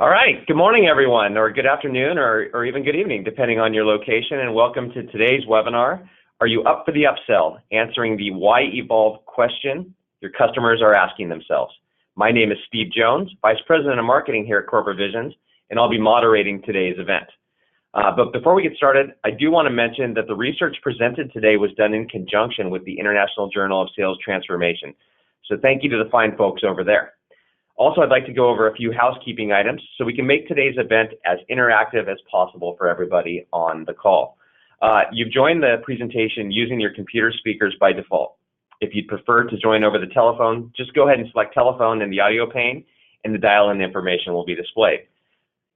All right. Good morning, everyone, or good afternoon, or even good evening, depending on your location, and welcome to today's webinar. Are you up for the upsell? Answering the why evolve question your customers are asking themselves. My name is Steve Jones, Vice President of Marketing here at Corporate Visions, and I'll be moderating today's event. But before we get started, I do want to mention that the research presented today was done in conjunction with the International Journal of Sales Transformation. So thank you to the fine folks over there. Also, I'd like to go over a few housekeeping items so we can make today's event as interactive as possible for everybody on the call. You've joined the presentation using your computer speakers by default. If you'd prefer to join over the telephone, just go ahead and select telephone in the audio pane, and the dial-in information will be displayed.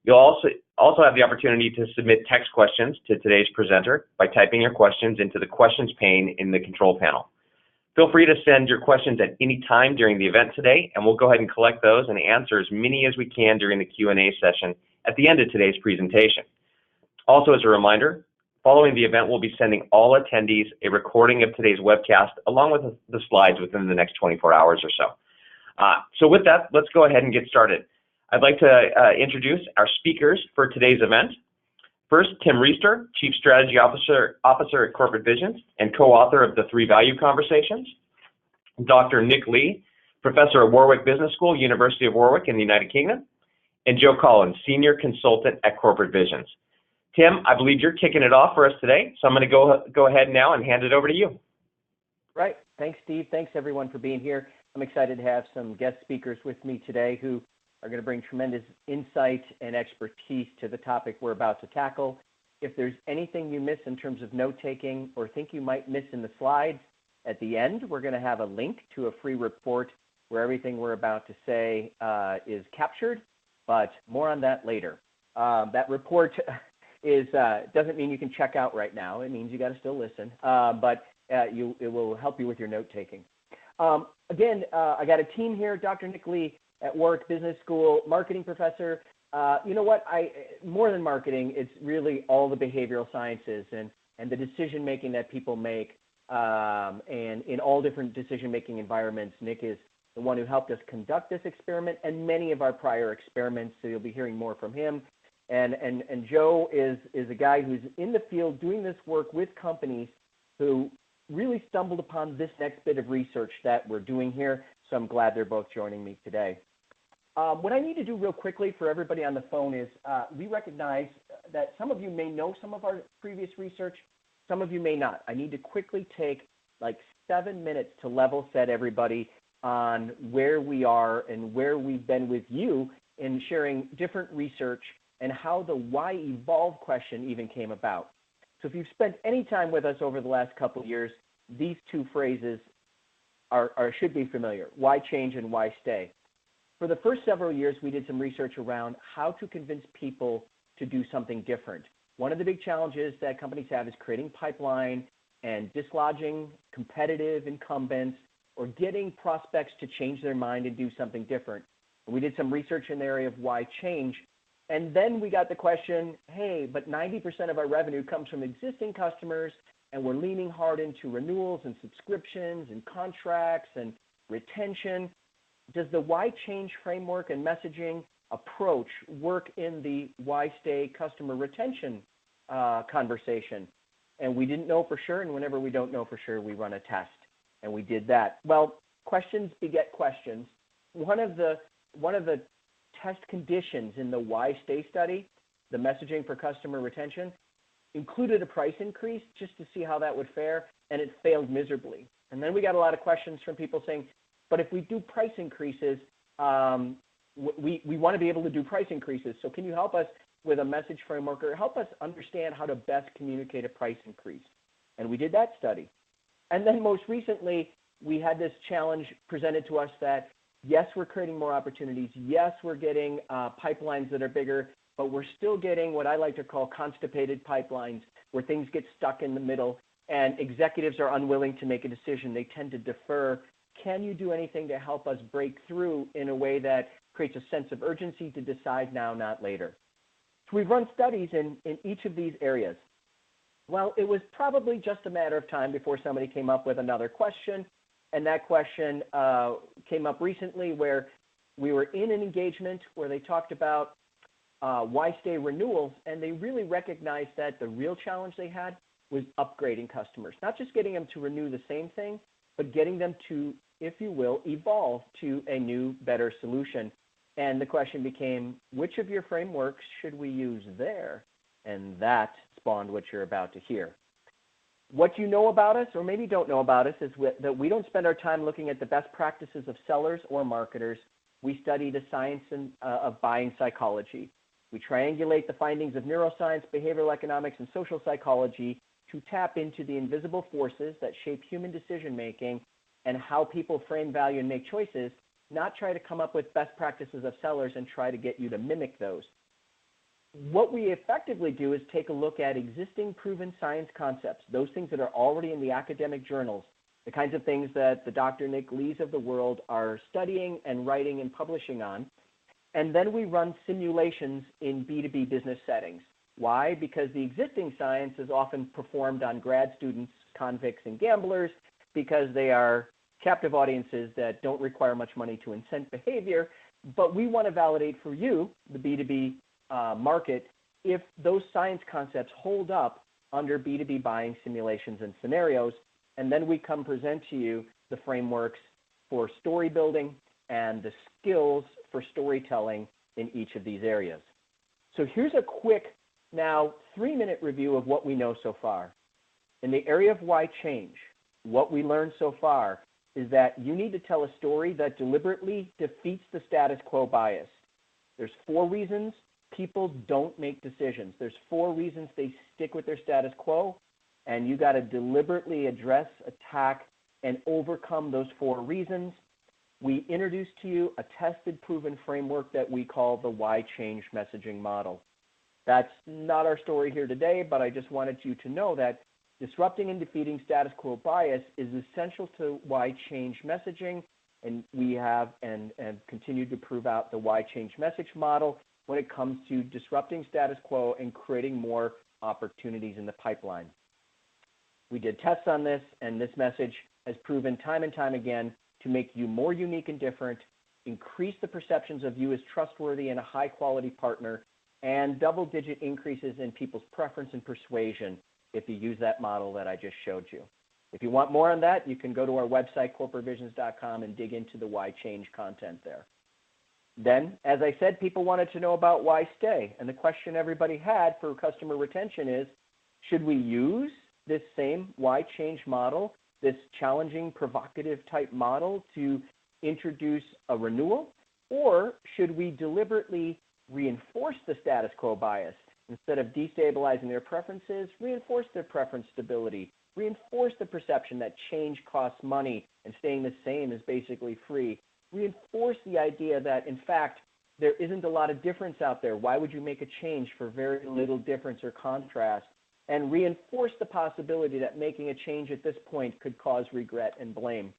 You'll also have the opportunity to submit text questions to today's presenter by typing your questions into the questions pane in the control panel. Feel free to send your questions at any time during the event today, and we'll go ahead and collect those and answer as many as we can during the Q&A session at the end of today's presentation. Also, as a reminder, following the event, we'll be sending all attendees a recording of today's webcast along with the slides within the next 24 hours or so. So with that, let's go ahead and get started. I'd like to introduce our speakers for today's event. First, Tim Reister, Chief Strategy Officer at Corporate Visions and co-author of the 3 Value Conversations. Dr. Nick Lee, Professor at Warwick Business School, University of Warwick in the United Kingdom. And Joe Collins, Senior Consultant at Corporate Visions. Tim, I believe you're kicking it off for us today, so I'm going to go ahead now and hand it over to you. Right. Thanks, Steve. Thanks, everyone, for being here. I'm excited to have some guest speakers with me today who are going to bring tremendous insight and expertise to the topic we're about to tackle. If there's anything you miss in terms of note-taking or think you might miss in the slides, at the end, we're going to have a link to a free report where everything we're about to say is captured, but more on that later. That report doesn't mean you can check out right now. It means you got to still listen, but it will help you with your note-taking. Again, I got a team here, Dr. Nick Lee, at Warwick Business School, marketing professor. You know what? More than marketing, it's really all the behavioral sciences and the decision-making that people make, and in all different decision-making environments. Nick is the one who helped us conduct this experiment and many of our prior experiments, so you'll be hearing more from him. And Joe is a guy who's in the field doing this work with companies who really stumbled upon this next bit of research that we're doing here. So I'm glad they're both joining me today. What I need to do real quickly for everybody on the phone is we recognize that some of you may know some of our previous research, some of you may not. I need to quickly take like 7 minutes to level set everybody on where we are and where we've been with you in sharing different research and how the why evolve question even came about. So if you've spent any time with us over the last couple of years, these 2 phrases should be familiar: why change and why stay. For the first several years, we did some research around how to convince people to do something different. One of the big challenges that companies have is creating pipeline and dislodging competitive incumbents or getting prospects to change their mind and do something different. And we did some research in the area of why change. And then we got the question, hey, but 90% of our revenue comes from existing customers, and we're leaning hard into renewals and subscriptions and contracts and retention. Does the why change framework and messaging approach work in the why stay customer retention conversation? And we didn't know for sure, and whenever we don't know for sure, we run a test, and we did that. Well, questions beget questions. One of the test conditions in the why stay study, the messaging for customer retention, included a price increase just to see how that would fare, and it failed miserably. And then we got a lot of questions from people saying, but if we do price increases, we want to be able to do price increases. So can you help us with a message framework or help us understand how to best communicate a price increase? And we did that study. And then most recently, we had this challenge presented to us that, yes, we're creating more opportunities. Yes, we're getting pipelines that are bigger, but we're still getting what I like to call constipated pipelines, where things get stuck in the middle and executives are unwilling to make a decision. They tend to defer. Can you do anything to help us break through in a way that creates a sense of urgency to decide now, not later? So we've run studies in each of these areas. Well, it was probably just a matter of time before somebody came up with another question. And that question came up recently where we were in an engagement where they talked about why stay renewals, and they really recognized that the real challenge they had was upgrading customers, not just getting them to renew the same thing, but getting them to, if you will, evolve to a new, better solution. And the question became, which of your frameworks should we use there? And that spawned what you're about to hear. What you know about us, or maybe don't know about us, is that we don't spend our time looking at the best practices of sellers or marketers. We study the science of buying psychology. We triangulate the findings of neuroscience, behavioral economics, and social psychology to tap into the invisible forces that shape human decision-making and how people frame value and make choices, not try to come up with best practices of sellers and try to get you to mimic those. What we effectively do is take a look at existing proven science concepts, those things that are already in the academic journals, the kinds of things that the Dr. Nick Lees of the world are studying and writing and publishing on. And then we run simulations in B2B business settings. Why? Because the existing science is often performed on grad students, convicts, and gamblers because they are captive audiences that don't require much money to incent behavior. But we want to validate for you, the B2B market, if those science concepts hold up under B2B buying simulations and scenarios. And then we come present to you the frameworks for story building and the skills for storytelling in each of these areas. So here's a quick, now 3-minute review of what we know so far. In the area of why change, what we learned so far is that you need to tell a story that deliberately defeats the status quo bias. There's 4 reasons people don't make decisions. There's 4 reasons they stick with their status quo, and you got to deliberately address, attack, and overcome those 4 reasons. We introduced to you a tested, proven framework that we call the why change messaging model. That's not our story here today, but I just wanted you to know that disrupting and defeating status quo bias is essential to why change messaging, and we have and continue to prove out the why change message model when it comes to disrupting status quo and creating more opportunities in the pipeline. We did tests on this, and this message has proven time and time again to make you more unique and different, increase the perceptions of you as trustworthy and a high-quality partner, and double-digit increases in people's preference and persuasion if you use that model that I just showed you. If you want more on that, you can go to our website, corporatevisions.com, and dig into the why change content there. Then, as I said, people wanted to know about why stay. And the question everybody had for customer retention is, should we use this same why change model, this challenging, provocative type model to introduce a renewal? Or should we deliberately reinforce the status quo bias? Instead of destabilizing their preferences, reinforce their preference stability, reinforce the perception that change costs money and staying the same is basically free, reinforce the idea that, in fact, there isn't a lot of difference out there. Why would you make a change for very little difference or contrast? And reinforce the possibility that making a change at this point could cause regret and blame.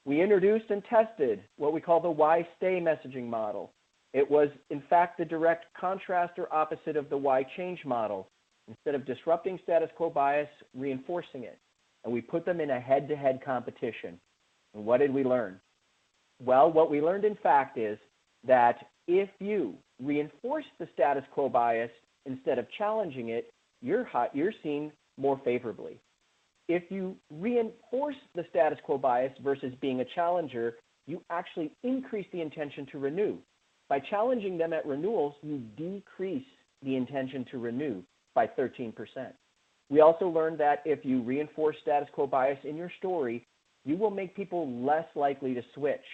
We introduced and tested what we call the why stay messaging model. It was, in fact, the direct contrast or opposite of the why change model. Instead of disrupting status quo bias, reinforcing it. And we put them in a head-to-head competition. And what did we learn? Well, what we learned, in fact, is that if you reinforce the status quo bias instead of challenging it, you're seen more favorably. If you reinforce the status quo bias versus being a challenger, you actually increase the intention to renew. By challenging them at renewals, you decrease the intention to renew by 13%. We also learned that if you reinforce status quo bias in your story, you will make people less likely to switch,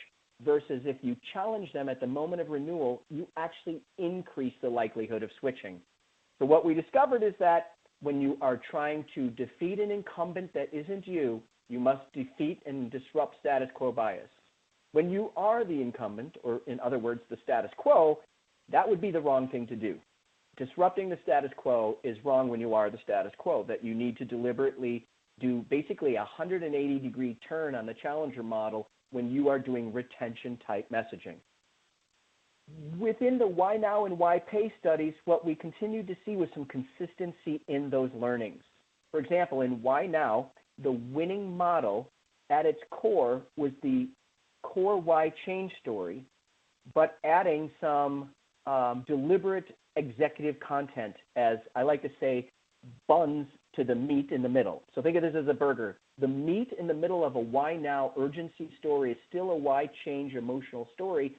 versus if you challenge them at the moment of renewal, you actually increase the likelihood of switching. So what we discovered is that when you are trying to defeat an incumbent that isn't you, you must defeat and disrupt status quo bias. When you are the incumbent, or in other words, the status quo, that would be the wrong thing to do. Disrupting the status quo is wrong when you are the status quo, that you need to deliberately do basically a 180-degree turn on the challenger model when you are doing retention-type messaging. Within the why now and why pay studies, what we continued to see was some consistency in those learnings. For example, in why now, the winning model at its core was the core why change story, but adding some deliberate executive content, as I like to say, buns to the meat in the middle. So think of this as a burger. The meat in the middle of a why now urgency story is still a why change emotional story,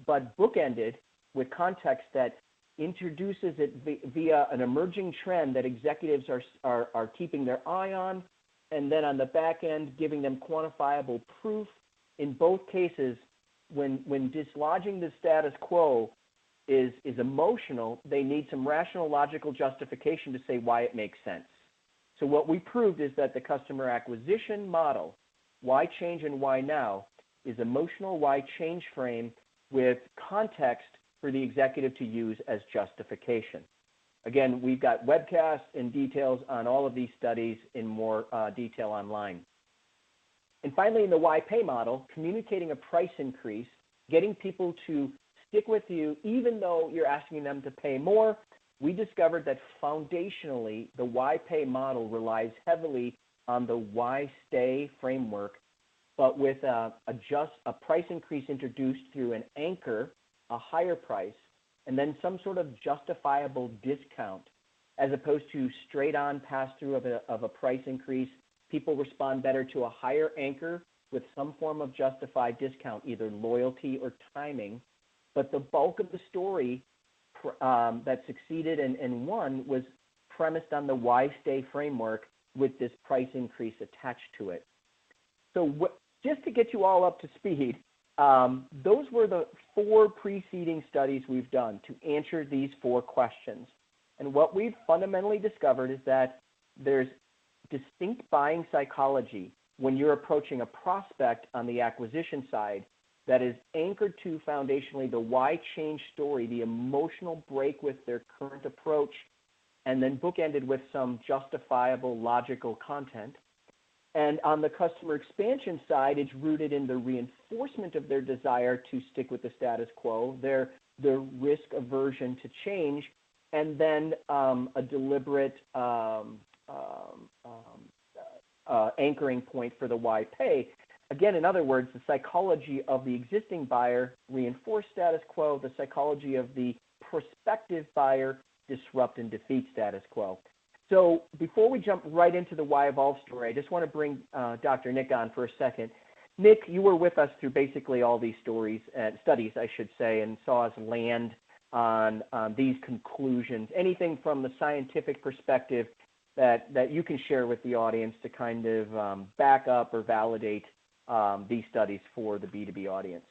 but bookended with context that introduces it via an emerging trend that executives are keeping their eye on, and then on the back end, giving them quantifiable proof. In both cases, when dislodging the status quo is emotional, they need some rational, logical justification to say why it makes sense. So what we proved is that the customer acquisition model, why change and why now, is emotional why change frame with context for the executive to use as justification. Again, we've got webcasts and details on all of these studies in more detail online. And finally, in the why pay model, communicating a price increase, getting people to stick with you even though you're asking them to pay more. We discovered that foundationally, the why pay model relies heavily on the why stay framework, but with a price increase introduced through an anchor, a higher price, and then some sort of justifiable discount, as opposed to straight on pass through of a price increase. People respond better to a higher anchor with some form of justified discount, either loyalty or timing. But the bulk of the story that succeeded and won was premised on the why stay framework with this price increase attached to it. So just to get you all up to speed, those were the 4 preceding studies we've done to answer these 4 questions. And what we've fundamentally discovered is that there's distinct buying psychology when you're approaching a prospect on the acquisition side that is anchored to foundationally the why change story, the emotional break with their current approach, and then bookended with some justifiable logical content. And on the customer expansion side, it's rooted in the reinforcement of their desire to stick with the status quo, their risk aversion to change, and then a deliberate anchoring point for the why pay. Again, in other words, the psychology of the existing buyer reinforce status quo, the psychology of the prospective buyer disrupt and defeat status quo. So before we jump right into the Why Evolve story, I just want to bring Dr. Nick on for a second. Nick, you were with us through basically all these studies, I should say, and saw us land on these conclusions. Anything from the scientific perspective that you can share with the audience to kind of back up or validate these studies for the B2B audience?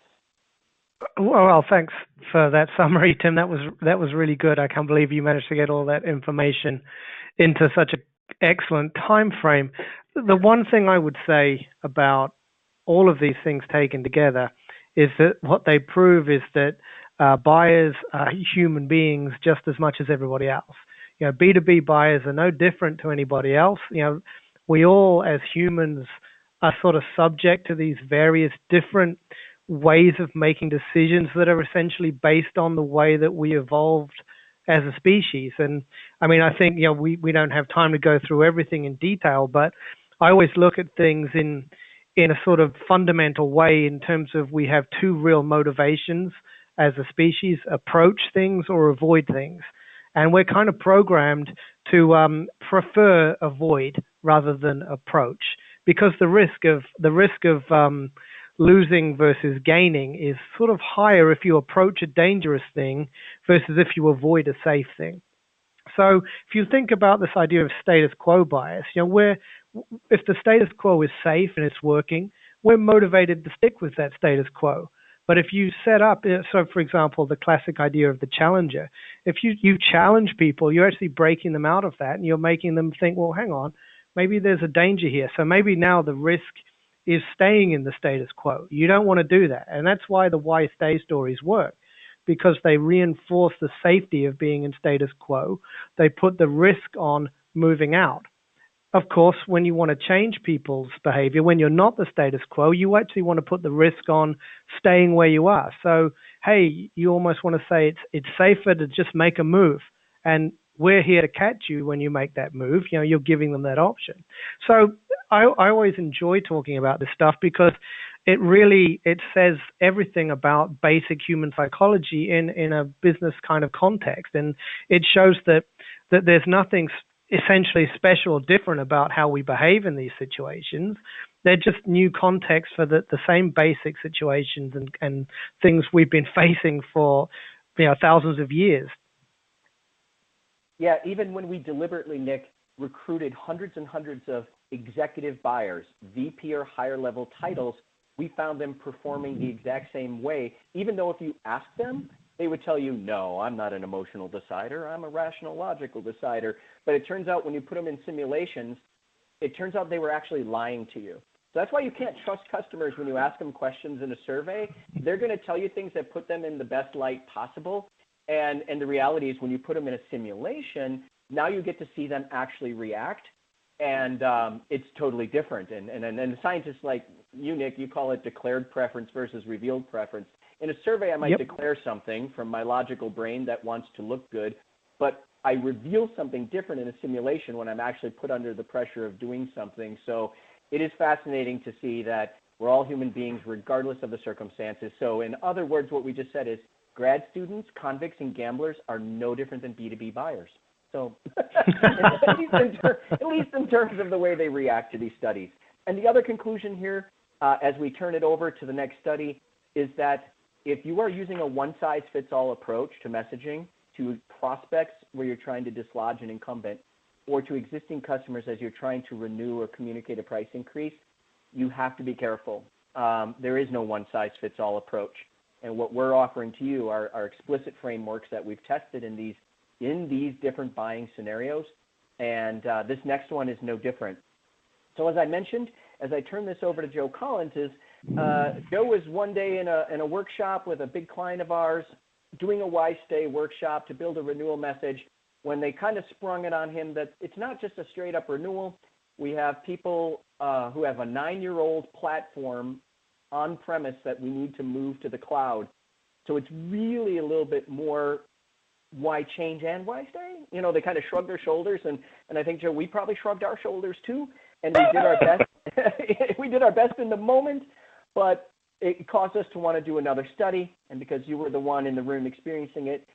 Well, thanks for that summary, Tim. That was really good. I can't believe you managed to get all that information into such an excellent time frame. The one thing I would say about all of these things taken together is that what they prove is that buyers are human beings just as much as everybody else. You know, B2B buyers are no different to anybody else. You know, we all as humans are sort of subject to these various different ways of making decisions that are essentially based on the way that we evolved as a species. And I mean, I think, you know, we don't have time to go through everything in detail, but I always look at things in a sort of fundamental way in terms of we have 2 real motivations as a species: approach things or avoid things. And we're kind of programmed to prefer avoid rather than approach, because the risk of losing versus gaining is sort of higher if you approach a dangerous thing versus if you avoid a safe thing. So if you think about this idea of status quo bias, you know, if the status quo is safe and it's working, we're motivated to stick with that status quo. But if you set up, so for example, the classic idea of the challenger, if you challenge people, you're actually breaking them out of that and you're making them think, well, hang on, maybe there's a danger here. So maybe now the risk is staying in the status quo. You don't want to do that. And that's why the why stay stories work, because they reinforce the safety of being in status quo. They put the risk on moving out. Of course, when you want to change people's behavior, when you're not the status quo, you actually want to put the risk on staying where you are. So, hey, you almost want to say it's safer to just make a move. And we're here to catch you when you make that move. You know, you're giving them that option. So I always enjoy talking about this stuff because it says everything about basic human psychology in a business kind of context, and it shows that there's nothing essentially special or different about how we behave in these situations. They're just new contexts for the same basic situations and things we've been facing for thousands of years. Yeah, even when we deliberately, Nick, recruited hundreds and hundreds of executive buyers, VP or higher level titles, we found them performing the exact same way, even though if you asked them, they would tell you, no, I'm not an emotional decider, I'm a rational, logical decider. But it turns out when you put them in simulations, it turns out they were actually lying to you. So that's why you can't trust customers when you ask them questions in a survey. They're going to tell you things that put them in the best light possible. And the reality is when you put them in a simulation, now you get to see them actually react. And it's totally different. And the scientists like you, Nick, you call it declared preference versus revealed preference. In a survey, I might declare something from my logical brain that wants to look good, but I reveal something different in a simulation when I'm actually put under the pressure of doing something. So it is fascinating to see that we're all human beings regardless of the circumstances. So in other words, what we just said is grad students, convicts, and gamblers are no different than B2B buyers. So at least in terms of the way they react to these studies. And the other conclusion here, as we turn it over to the next study, is that if you are using a one-size-fits-all approach to messaging, to prospects where you're trying to dislodge an incumbent, or to existing customers as you're trying to renew or communicate a price increase, you have to be careful. There is no one-size-fits-all approach. And what we're offering to you are explicit frameworks that we've tested in these different buying scenarios. And this next one is no different. So as I mentioned, as I turn this over to Joe Collins, Joe was one day in a workshop with a big client of ours doing a Why Stay workshop to build a renewal message when they kind of sprung it on him that it's not just a straight up renewal. We have people who have a 9-year-old platform on premise that we need to move to the cloud. So it's really a little bit more why change and why stay? They kind of shrugged their shoulders, and I think, Joe, we probably shrugged our shoulders too, and we did our best. We did our best in the moment, but it caused us to want to do another study, and because you were the one in the room experiencing it,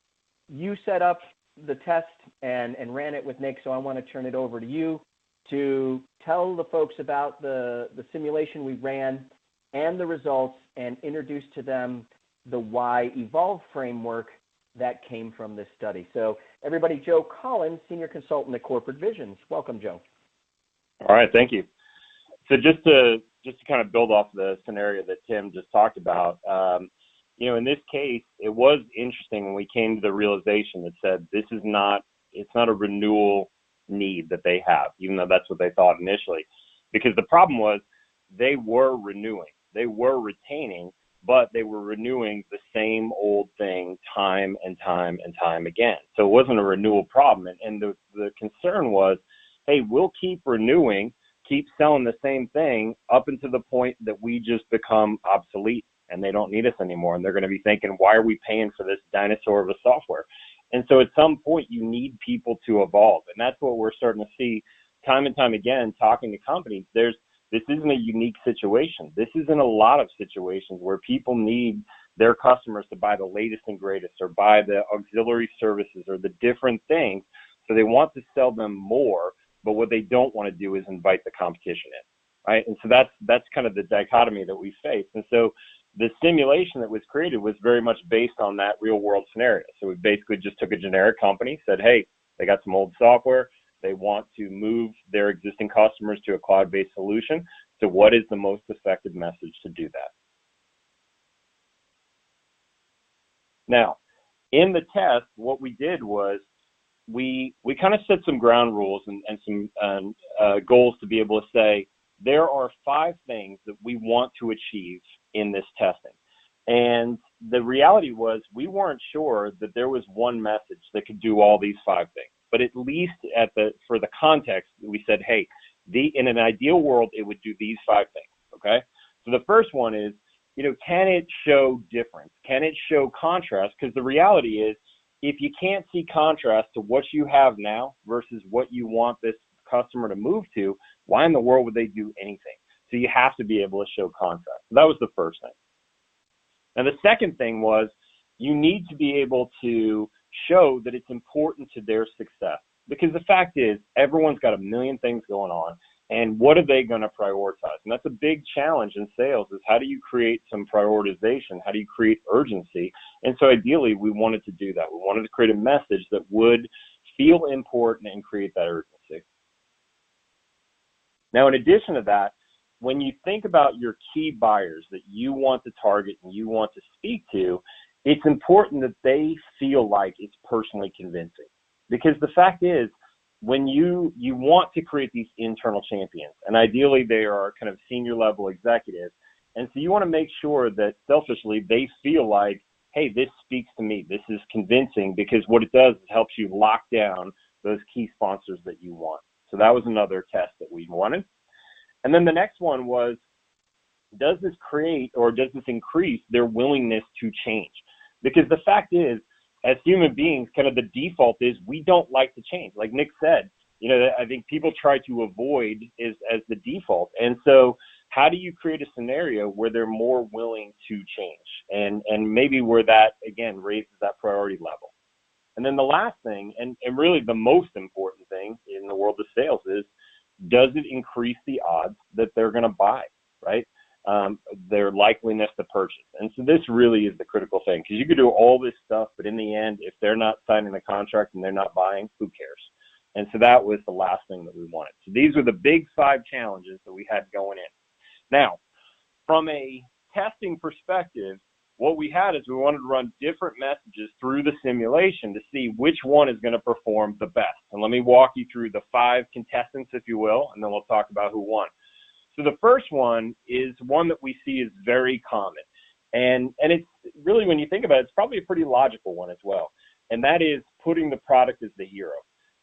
you set up the test and ran it with Nick, so I want to turn it over to you to tell the folks about the simulation we ran and the results and introduce to them the Why Evolve framework that came from this study. So everybody, Joe Collins, Senior Consultant at Corporate Visions. Welcome, Joe. All right, thank you. So just to kind of build off the scenario that Tim just talked about, in this case, it was interesting when we came to the realization that said it's not a renewal need that they have, even though that's what they thought initially, because the problem was they were renewing, they were retaining, but they were renewing the same old thing time and time and time again. So it wasn't a renewal problem. And the concern was, hey, we'll keep renewing, keep selling the same thing up until the point that we just become obsolete and they don't need us anymore. And they're going to be thinking, why are we paying for this dinosaur of a software? And so at some point you need people to evolve. And that's what we're starting to see time and time again, talking to companies. This isn't a unique situation. This is in a lot of situations where people need their customers to buy the latest and greatest or buy the auxiliary services or the different things. So they want to sell them more, but what they don't want to do is invite the competition in, right? And so that's kind of the dichotomy that we face. And so the simulation that was created was very much based on that real world scenario. So we basically just took a generic company, said, hey, they got some old software. They want to move their existing customers to a cloud-based solution. So what is the most effective message to do that? Now, in the test, what we did was we kind of set some ground rules and some goals to be able to say, there are 5 things that we want to achieve in this testing. And the reality was we weren't sure that there was one message that could do all these 5 things. But at least for the context, we said, hey, in an ideal world, it would do these 5 things, okay? So the first one is, can it show difference? Can it show contrast? Because the reality is, if you can't see contrast to what you have now versus what you want this customer to move to, why in the world would they do anything? So you have to be able to show contrast. So that was the first thing. And the second thing was you need to be able to show that it's important to their success. Because the fact is, everyone's got a million things going on, and what are they going to prioritize? And that's a big challenge in sales, is how do you create some prioritization? How do you create urgency? And so ideally, we wanted to do that. We wanted to create a message that would feel important and create that urgency. Now, in addition to that, when you think about your key buyers that you want to target and you want to speak to, it's important that they feel like it's personally convincing. Because the fact is, when you want to create these internal champions, and ideally they are kind of senior level executives, and so you want to make sure that selfishly they feel like, hey, this speaks to me, this is convincing, because what it does is helps you lock down those key sponsors that you want. So that was another test that we wanted. And then the next one was, does this create or does this increase their willingness to change? Because the fact is, as human beings, kind of the default is we don't like to change. Like Nick said, I think people try to avoid as the default. And so how do you create a scenario where they're more willing to change and maybe where that, again, raises that priority level? And then the last thing, and really the most important thing in the world of sales is, does it increase the odds that they're going to buy, right? Their likeliness to purchase. And so this really is the critical thing, because you could do all this stuff, but in the end, if they're not signing the contract and they're not buying, who cares? And so that was the last thing that we wanted. So these were the big 5 challenges that we had going in. Now, from a testing perspective, what we had is we wanted to run different messages through the simulation to see which one is going to perform the best. And let me walk you through the 5 contestants, if you will, and then we'll talk about who won. So the first one is one that we see is very common. And it's really, when you think about it, it's probably a pretty logical one as well. And that is putting the product as the hero.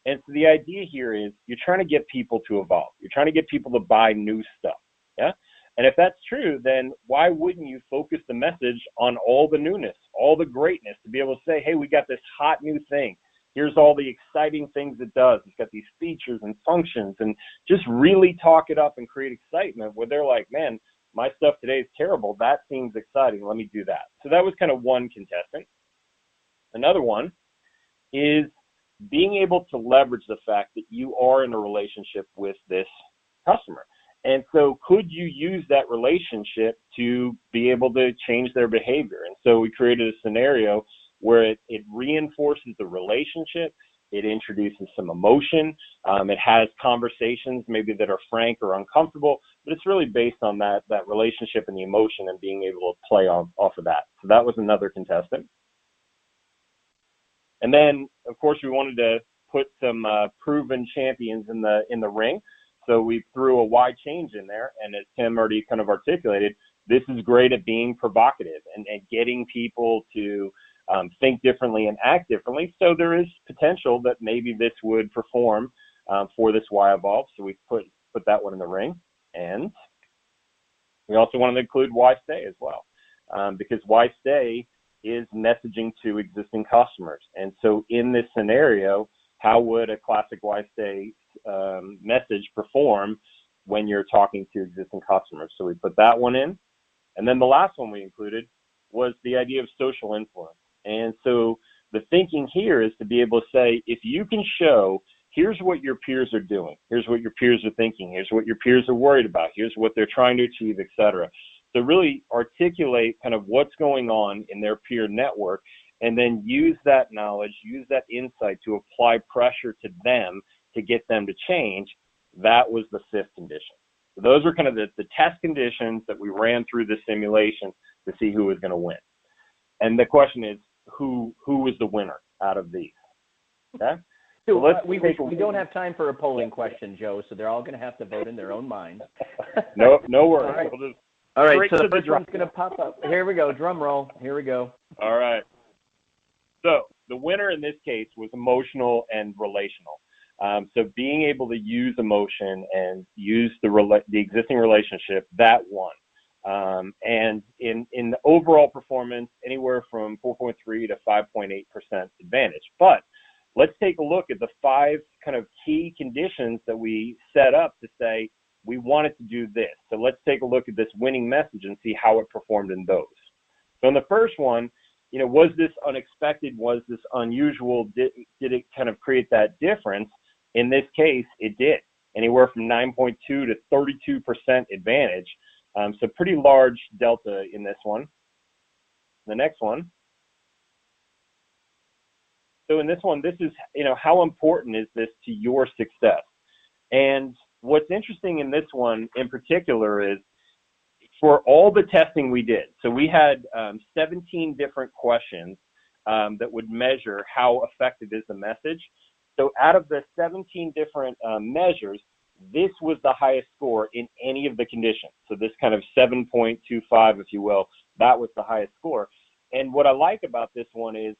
And so the idea here is you're trying to get people to evolve. You're trying to get people to buy new stuff. Yeah. And if that's true, then why wouldn't you focus the message on all the newness, all the greatness, to be able to say, hey, we got this hot new thing. Here's all the exciting things it does. It's got these features and functions, and just really talk it up and create excitement where they're like, man, my stuff today is terrible. That seems exciting. Let me do that. So that was kind of one contestant. Another one is being able to leverage the fact that you are in a relationship with this customer. And so could you use that relationship to be able to change their behavior? And so we created a scenario where it reinforces the relationship, it introduces some emotion, it has conversations maybe that are frank or uncomfortable, but it's really based on that relationship and the emotion and being able to play off of that. So that was another contestant. And then, of course, we wanted to put some proven champions in the ring. So we threw a why change in there, and as Tim already kind of articulated, this is great at being provocative and getting people to think differently and act differently. So there is potential that maybe this would perform for this why evolve. So we put that one in the ring, and we also wanted to include why stay as well, because why stay is messaging to existing customers. And so in this scenario, how would a classic why stay message perform when you're talking to existing customers? So we put that one in. And then the last one we included was the idea of social influence. And so the thinking here is to be able to say, if you can show, here's what your peers are doing, here's what your peers are thinking, here's what your peers are worried about, here's what they're trying to achieve, et cetera. So really articulate kind of what's going on in their peer network, and then use that knowledge, use that insight to apply pressure to them to get them to change. That was the 5th condition. So those were kind of the test conditions that we ran through the simulation to see who was going to win. And the question is, who was the winner out of these? Okay. So we don't have time for a polling question, Joe, so they're all going to have to vote in their own mind. No worries. All right. We'll All right, so the first one's going to pop up. Here we go. Drum roll. Here we go. All right. So the winner in this case was emotional and relational. So being able to use emotion and use the existing relationship, that won. And in the overall performance, anywhere from 4.3 to 5.8% advantage. But let's take a look at the 5 kind of key conditions that we set up to say we wanted to do this. So let's take a look at this winning message and see how it performed in those. So in the first one, was this unexpected? Was this unusual? Did it kind of create that difference? In this case, it did. Anywhere from 9.2 to 32% advantage. So pretty large delta in this one. The next one. So in this one, this is, how important is this to your success? And what's interesting in this one in particular is for all the testing we did, so we had 17 different questions that would measure how effective is the message. So out of the 17 different measures, this was the highest score in any of the conditions. So this kind of 7.25, if you will, that was the highest score. And what I like about this one is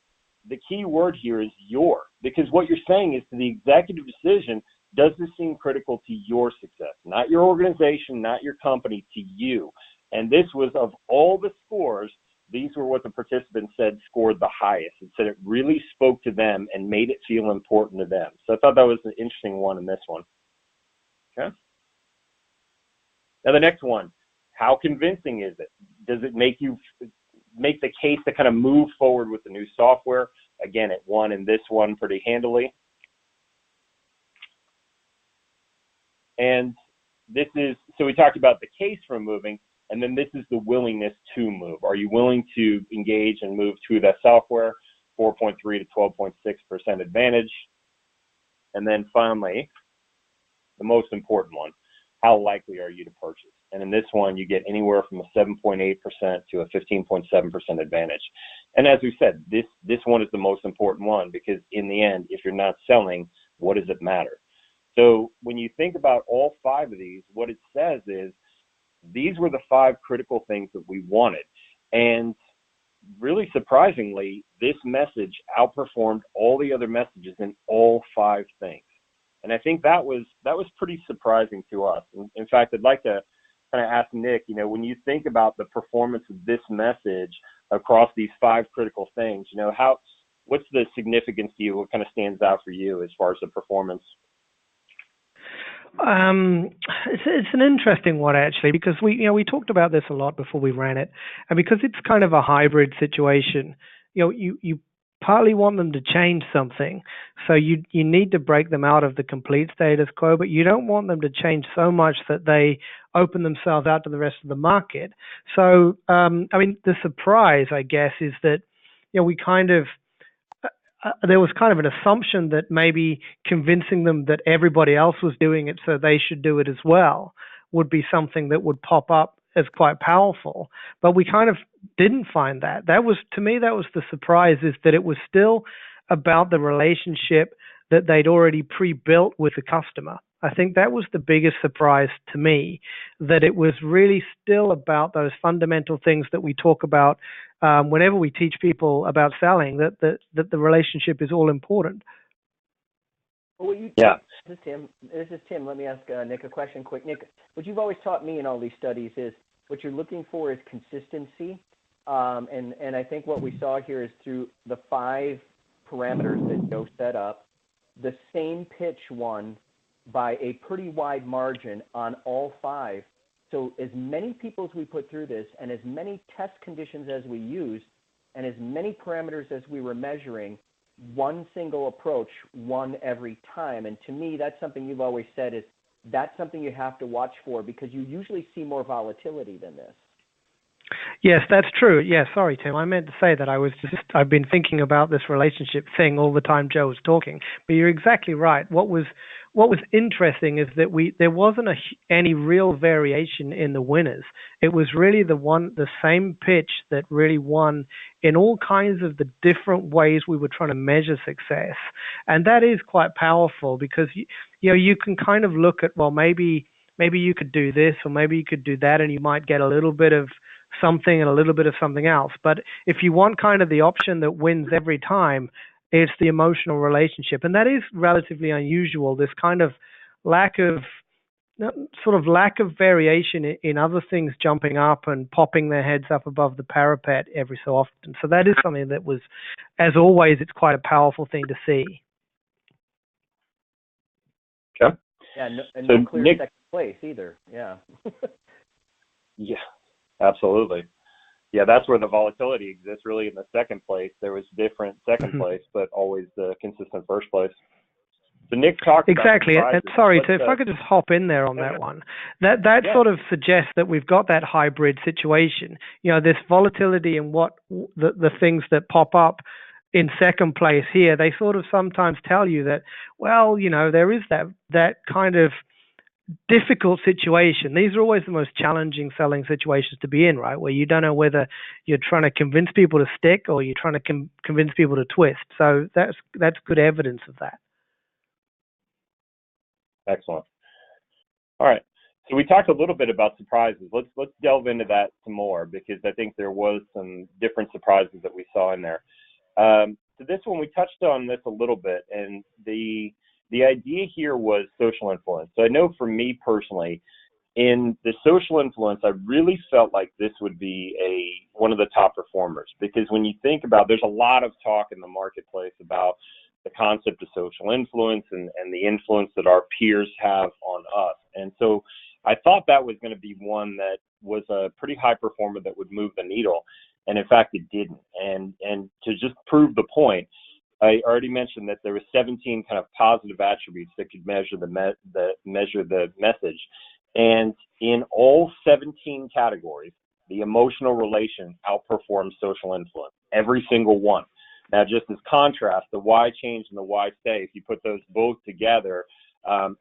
the key word here is your, because what you're saying is to the executive decision, does this seem critical to your success? Not your organization, not your company, to you. And this was, of all the scores, these were what the participants said scored the highest. It said it really spoke to them and made it feel important to them. So I thought that was an interesting one in this one. Okay. Now the next one, how convincing is it? Does it make the case to kind of move forward with the new software? Again, it won in this one pretty handily. And this is, so we talked about the case for moving, and then this is the willingness to move. Are you willing to engage and move to that software? 4.3 to 12.6% advantage. And then finally, the most important one, how likely are you to purchase? And in this one, you get anywhere from a 7.8% to a 15.7% advantage. And as we said, this one is the most important one because in the end, if you're not selling, what does it matter? So when you think about all 5 of these, what it says is these were the 5 critical things that we wanted. And really surprisingly, this message outperformed all the other messages in all 5 things. And I think that was pretty surprising to us. In fact, I'd like to kind of ask Nick, when you think about the performance of this message across these 5 critical things, what's the significance to you? What kind of stands out for you as far as the performance? It's an interesting one actually, because we talked about this a lot before we ran it, and because it's kind of a hybrid situation, you partly want them to change something, so you need to break them out of the complete status quo, but you don't want them to change so much that they open themselves out to the rest of the market. So the surprise, I guess, is that we kind of there was kind of an assumption that maybe convincing them that everybody else was doing it so they should do it as well would be something that would pop up as quite powerful. But we kind of didn't find that. To me, that was the surprise, is that it was still about the relationship that they'd already pre-built with the customer. I think that was the biggest surprise to me, that it was really still about those fundamental things that we talk about whenever we teach people about selling, that the relationship is all important. Well, yeah. This is Tim. Let me ask Nick a question quick. Nick, what you've always taught me in all these studies is what you're looking for is consistency. And I think what we saw here is through the 5 parameters that Joe set up, the same pitch won by a pretty wide margin on all 5. So as many people as we put through this, and as many test conditions as we used, and as many parameters as we were measuring, one single approach won every time. And to me, that's something you've always said is that's something you have to watch for, because you usually see more volatility than this. Yes, that's true. Yeah, sorry, Tim. I meant to say that I've been thinking about this relationship thing all the time Joe was talking. But you're exactly right. What was interesting is that there wasn't any real variation in the winners. It was really the same pitch that really won in all kinds of the different ways we were trying to measure success. And that is quite powerful, because you can kind of look at, well, maybe you could do this, or maybe you could do that, and you might get a little bit of something and a little bit of something else. But if you want kind of the option that wins every time, it's the emotional relationship. And that is relatively unusual, this kind of lack of variation in other things jumping up and popping their heads up above the parapet every so often. So that is something that was, as always, it's quite a powerful thing to see. Okay. Yeah, no clear Nick, second place either. Yeah. Yeah, absolutely. Yeah, that's where the volatility exists. Really, in the second place, there was different second place, but always the consistent first place. So Nick talked about Exactly. surprises. Sorry, if I could just hop in there on that one. That Yeah. sort of suggests that we've got that hybrid situation. You know, this volatility and what the things that pop up in second place here, they sort of sometimes tell you that, well, you know, there is that kind of difficult situation. These are always the most challenging selling situations to be in, right? Where you don't know whether you're trying to convince people to stick or you're trying to convince people to twist. So that's good evidence of that. Excellent. All right. So we talked a little bit about surprises. Let's delve into that some more, because I think there was some different surprises that we saw in there. So this one, we touched on this a little bit, and the idea here was social influence. So I know for me personally, in the social influence, I really felt like this would be one of the top performers, because when you think about, there's a lot of talk in the marketplace about the concept of social influence and the influence that our peers have on us. And so I thought that was going to be one that was a pretty high performer that would move the needle. And in fact, it didn't. And to just prove the point, I already mentioned that there were 17 kind of positive attributes that could measure measure the message. And in all 17 categories, the emotional relation outperforms social influence, every single one. Now, just as contrast, the why change and the why stay, if you put those both together,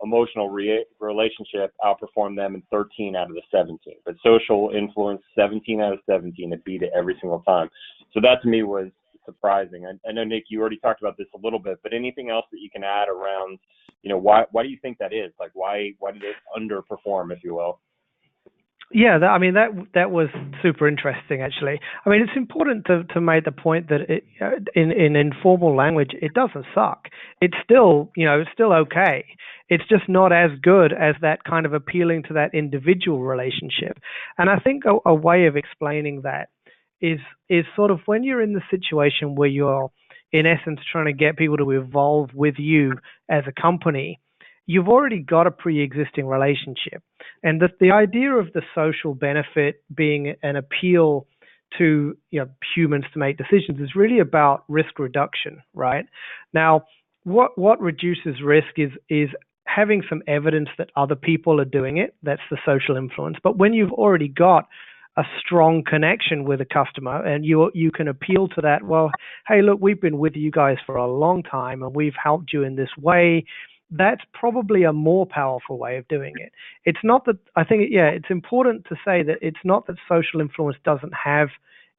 emotional relationship outperformed them in 13 out of the 17. But social influence, 17 out of 17, it beat it every single time. So that to me was surprising. I know, Nick, you already talked about this a little bit, but anything else that you can add around, you know, why do you think that is? Like, why did it underperform, if you will? Yeah, that was super interesting, actually. I mean, it's important to make the point that in informal language, it doesn't suck. It's still, it's still okay. It's just not as good as that kind of appealing to that individual relationship. And I think a way of explaining that is sort of when you're in the situation where you're, in essence, trying to get people to evolve with you as a company, you've already got a pre-existing relationship. And the idea of the social benefit being an appeal to humans to make decisions is really about risk reduction, right? Now, what reduces risk is having some evidence that other people are doing it. That's the social influence. But when you've already got a strong connection with a customer and you can appeal to that, well, hey, look, we've been with you guys for a long time and we've helped you in this way. That's probably a more powerful way of doing it. It's not that, I think, it's important to say that it's not that social influence doesn't have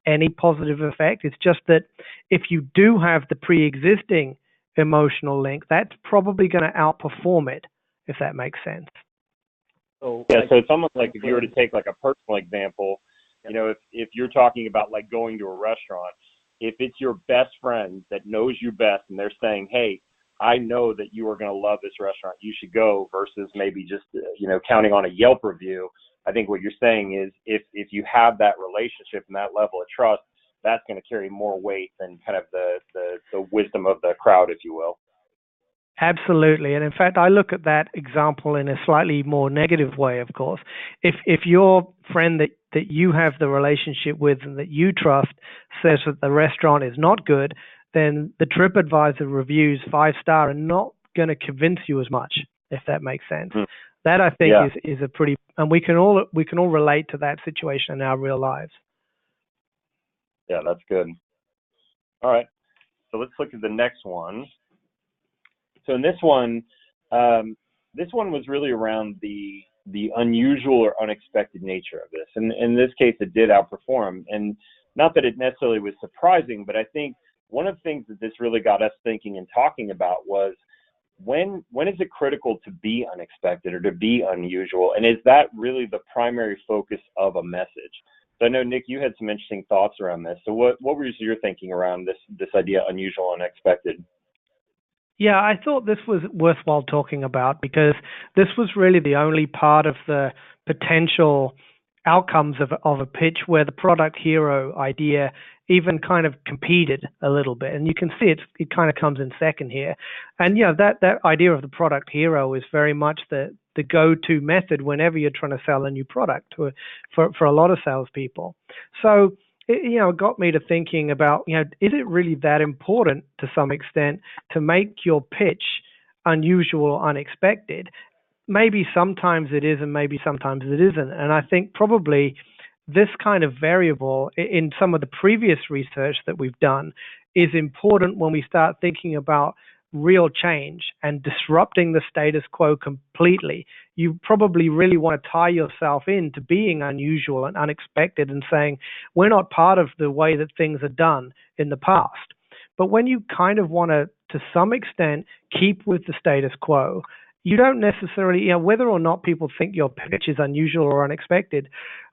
any positive effect. It's just that if you do have the pre-existing emotional link, that's probably going to outperform it, if that makes sense. So it's almost like if you were to take like a personal example, if you're talking about like going to a restaurant, if it's your best friend that knows you best and they're saying, hey, I know that you are going to love this restaurant, you should go, versus maybe just, counting on a Yelp review. I think what you're saying is if you have that relationship and that level of trust, that's going to carry more weight than kind of the wisdom of the crowd, if you will. Absolutely. And in fact, I look at that example in a slightly more negative way, of course. If your friend that you have the relationship with and that you trust says that the restaurant is not good, then the TripAdvisor reviews 5-star are not going to convince you as much, if that makes sense. Mm. That I think is a pretty, and we can all relate to that situation in our real lives. Yeah, that's good. All right, so let's look at the next one. So in this one was really around the unusual or unexpected nature of this, and in this case, it did outperform. And not that it necessarily was surprising, but I think one of the things that this really got us thinking and talking about was when is it critical to be unexpected or to be unusual? And is that really the primary focus of a message? So I know, Nick, you had some interesting thoughts around this. So what was your thinking around this idea, unusual, unexpected? Yeah, I thought this was worthwhile talking about because this was really the only part of the potential outcomes of a pitch where the product hero idea even kind of competed a little bit. And you can see it kind of comes in second here. And that idea of the product hero is very much the the go-to method whenever you're trying to sell a new product for a lot of salespeople. So it got me to thinking about, is it really that important to some extent to make your pitch unusual or unexpected? Maybe sometimes it is and maybe sometimes it isn't. And I think probably this kind of variable in some of the previous research that we've done is important when we start thinking about real change and disrupting the status quo completely. You probably really want to tie yourself into being unusual and unexpected and saying, we're not part of the way that things are done in the past. But when you kind of want to some extent, keep with the status quo, you don't necessarily, whether or not people think your pitch is unusual or unexpected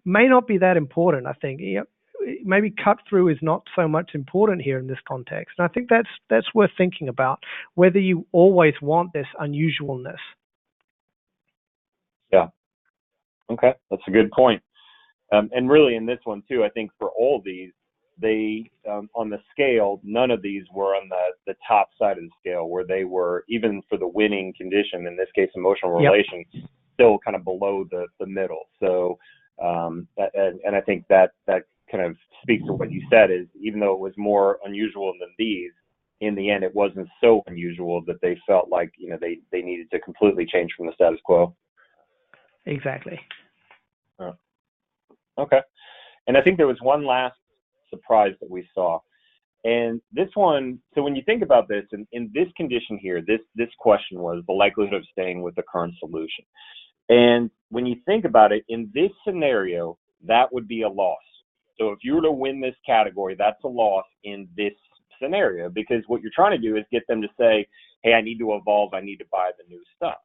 may not be that important, I think. Maybe cut through is not so much important here in this context. And I think that's worth thinking about, whether you always want this unusualness. Yeah. Okay, that's a good point. And really in this one too, I think for all of these, they on the scale, none of these were on the top side of the scale, where they were, even for the winning condition, in this case emotional relation, still kind of below the middle. So and I think that kind of speaks to what you said, is even though it was more unusual than these, in the end it wasn't so unusual that they felt like they needed to completely change from the status quo. Exactly. Okay. And I think there was one last surprise that we saw. And this one, so when you think about this, in this condition here, this question was the likelihood of staying with the current solution. And when you think about it, in this scenario, that would be a loss. So if you were to win this category, that's a loss in this scenario, because what you're trying to do is get them to say, hey, I need to evolve, I need to buy the new stuff.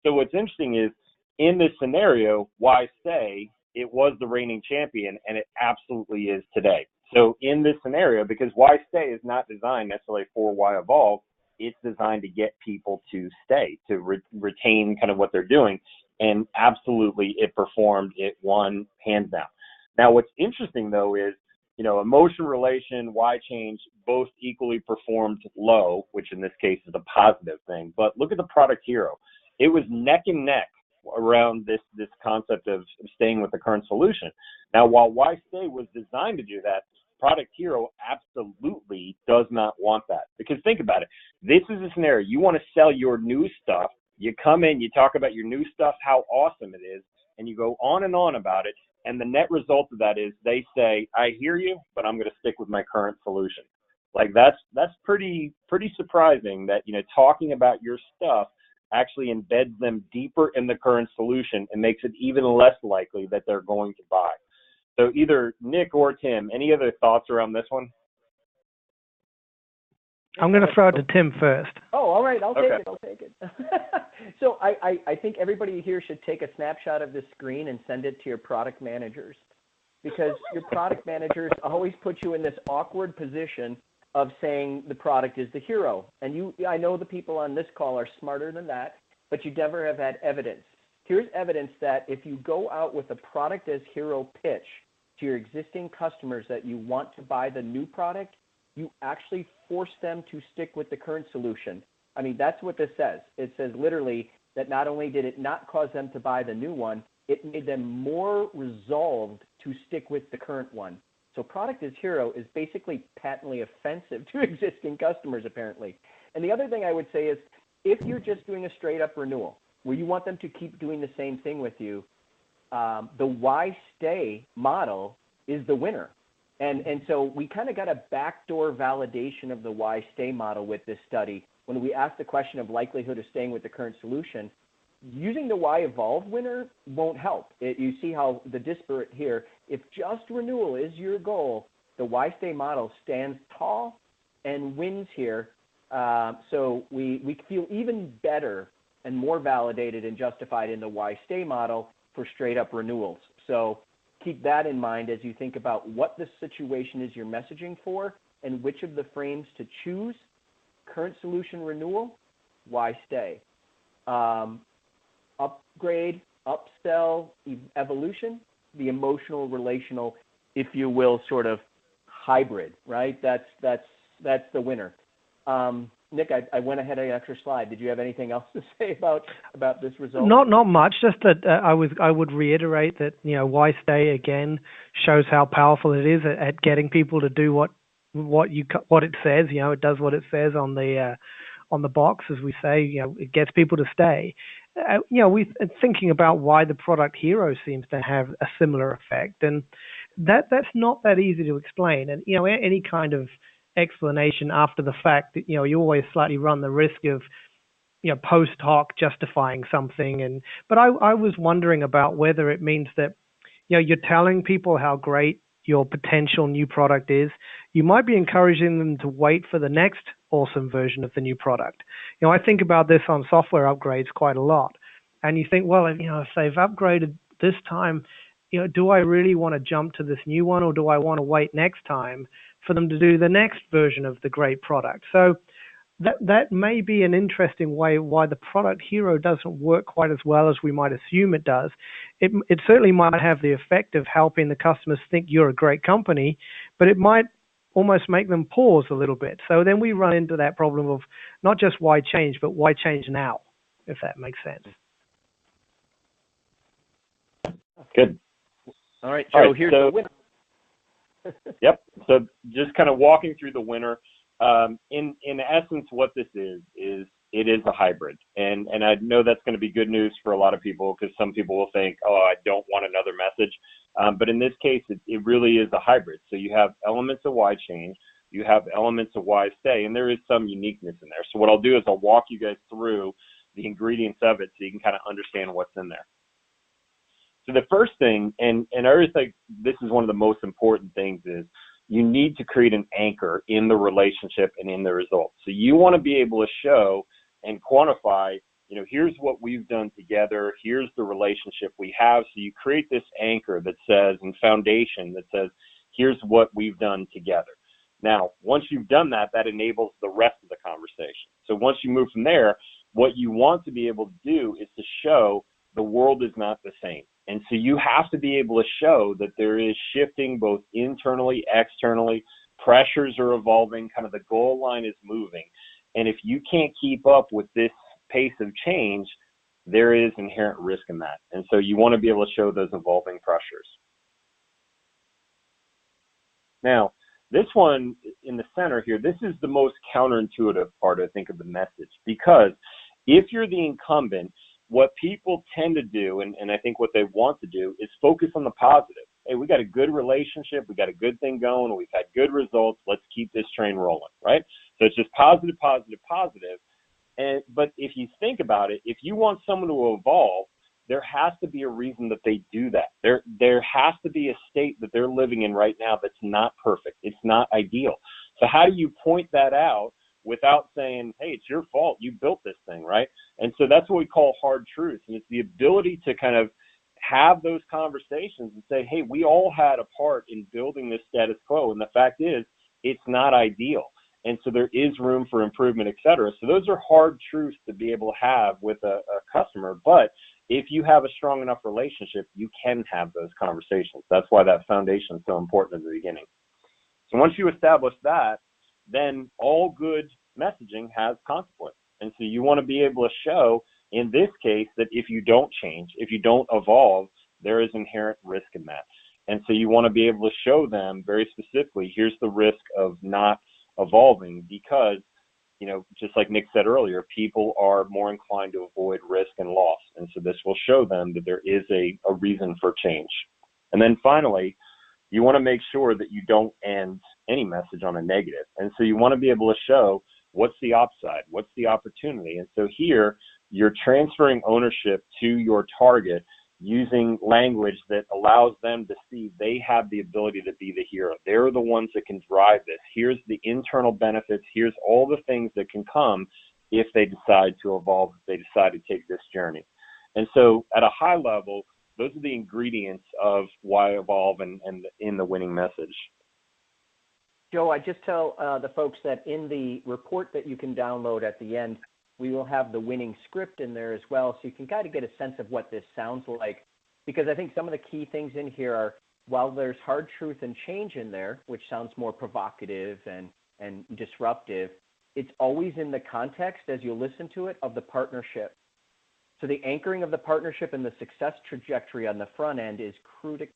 So what's interesting is, in this scenario, why stay? It was the reigning champion, and it absolutely is today. So in this scenario, because why stay is not designed necessarily for why evolve, it's designed to get people to stay, to retain kind of what they're doing. And absolutely, it performed. It won hands down. Now, what's interesting, though, is, emotion, relation, why change, both equally performed low, which in this case is a positive thing. But look at the product hero. It was neck and neck around this concept of staying with the current solution. Now, while why stay was designed to do that, product hero absolutely does not want that. Because think about it. This is a scenario. You want to sell your new stuff. You come in, you talk about your new stuff, how awesome it is, and you go on and on about it. And the net result of that is they say, I hear you, but I'm going to stick with my current solution. Like that's pretty surprising that, talking about your stuff actually embeds them deeper in the current solution and makes it even less likely that they're going to buy. So either Nick or Tim, any other thoughts around this one? I'm going to throw it to Tim first. Oh, all right. I'll take it. So I think everybody here should take a snapshot of this screen and send it to your product managers, because your product managers always put you in this awkward position of saying the product is the hero. And I know the people on this call are smarter than that, but you never have had evidence. Here's evidence that if you go out with a product as hero pitch to your existing customers that you want to buy the new product, you actually force them to stick with the current solution. I mean, that's what this says. It says literally that not only did it not cause them to buy the new one, it made them more resolved to stick with the current one. So product as hero is basically patently offensive to existing customers, apparently. And the other thing I would say is, if you're just doing a straight up renewal where you want them to keep doing the same thing with you, the why stay model is the winner. And so we kind of got a backdoor validation of the why stay model with this study. When we asked the question of likelihood of staying with the current solution, using the why evolve winner won't help. You see how the disparate here, if just renewal is your goal, the why stay model stands tall and wins here. So we feel even better and more validated and justified in the why stay model for straight up renewals. So keep that in mind as you think about what the situation is you're messaging for and which of the frames to choose. Current solution renewal, why stay? Upgrade, upsell, evolution, the emotional, relational, if you will, sort of hybrid, right? That's the winner. Nick, I went ahead of an extra slide. Did you have anything else to say about this result? Not much. Just that I would reiterate that why stay again shows how powerful it is at getting people to do what it says. It does what it says on the box, as we say. It gets people to stay. We thinking about why the product hero seems to have a similar effect, and that's not that easy to explain. And any kind of explanation after the fact, that you always slightly run the risk of post hoc justifying something. But I was wondering about whether it means that you're telling people how great your potential new product is. You might be encouraging them to wait for the next awesome version of the new product. I think about this on software upgrades quite a lot, and you think, well, if they've upgraded this time, do I really want to jump to this new one, or do I want to wait next time for them to do the next version of the great product? So that may be an interesting way why the product hero doesn't work quite as well as we might assume it does. It certainly might have the effect of helping the customers think you're a great company, but it might almost make them pause a little bit. So then we run into that problem of not just why change, but why change now, if that makes sense. Good. All right, Joe, here's the winner. Yep. So just kind of walking through the winner. In essence, what this is it is a hybrid, and I know that's going to be good news for a lot of people, because some people will think, oh, I don't want another message, but in this case, it really is a hybrid. So you have elements of why change, you have elements of why stay, and there is some uniqueness in there. So what I'll do is I'll walk you guys through the ingredients of it so you can kind of understand what's in there. So the first thing, and I always think this is one of the most important things, is you need to create an anchor in the relationship and in the results. So you want to be able to show and quantify, here's what we've done together, here's the relationship we have. So you create this anchor that says, and foundation that says, here's what we've done together. Now, once you've done that, that enables the rest of the conversation. So once you move from there, what you want to be able to do is to show the world is not the same. And so you have to be able to show that there is shifting both internally, externally, pressures are evolving, kind of the goal line is moving. And if you can't keep up with this pace of change, there is inherent risk in that. And so you want to be able to show those evolving pressures. Now, this one in the center here, this is the most counterintuitive part, I think, of the message, because if you're the incumbent, what people tend to do, and I think what they want to do, is focus on the positive. Hey, we got a good relationship, we got a good thing going, we've had good results, let's keep this train rolling, right? So it's just positive, positive, positive. But if you think about it, if you want someone to evolve, there has to be a reason that they do that. There has to be a state that they're living in right now that's not perfect. It's not ideal. So how do you point that out without saying, hey, it's your fault, you built this thing, right? And so that's what we call hard truths. And it's the ability to kind of have those conversations and say, hey, we all had a part in building this status quo. And the fact is, it's not ideal. And so there is room for improvement, et cetera. So those are hard truths to be able to have with a customer. But if you have a strong enough relationship, you can have those conversations. That's why that foundation is so important at the beginning. So once you establish that, then all good messaging has consequence. And so you want to be able to show, in this case, that if you don't change, if you don't evolve, there is inherent risk in that. And so you want to be able to show them very specifically, here's the risk of not evolving, because, just like Nick said earlier, people are more inclined to avoid risk and loss. And so this will show them that there is a reason for change. And then finally, you want to make sure that you don't end any message on a negative. And so you want to be able to show what's the upside, what's the opportunity. And so here, you're transferring ownership to your target using language that allows them to see they have the ability to be the hero. They're the ones that can drive this. Here's the internal benefits. Here's all the things that can come if they decide to evolve, if they decide to take this journey. And so at a high level, those are the ingredients of why evolve and in the winning message. Joe, I just tell the folks that in the report that you can download at the end, we will have the winning script in there as well, so you can kind of get a sense of what this sounds like. Because I think some of the key things in here are, while there's hard truth and change in there, which sounds more provocative and disruptive, it's always in the context, as you listen to it, of the partnership. So the anchoring of the partnership and the success trajectory on the front end is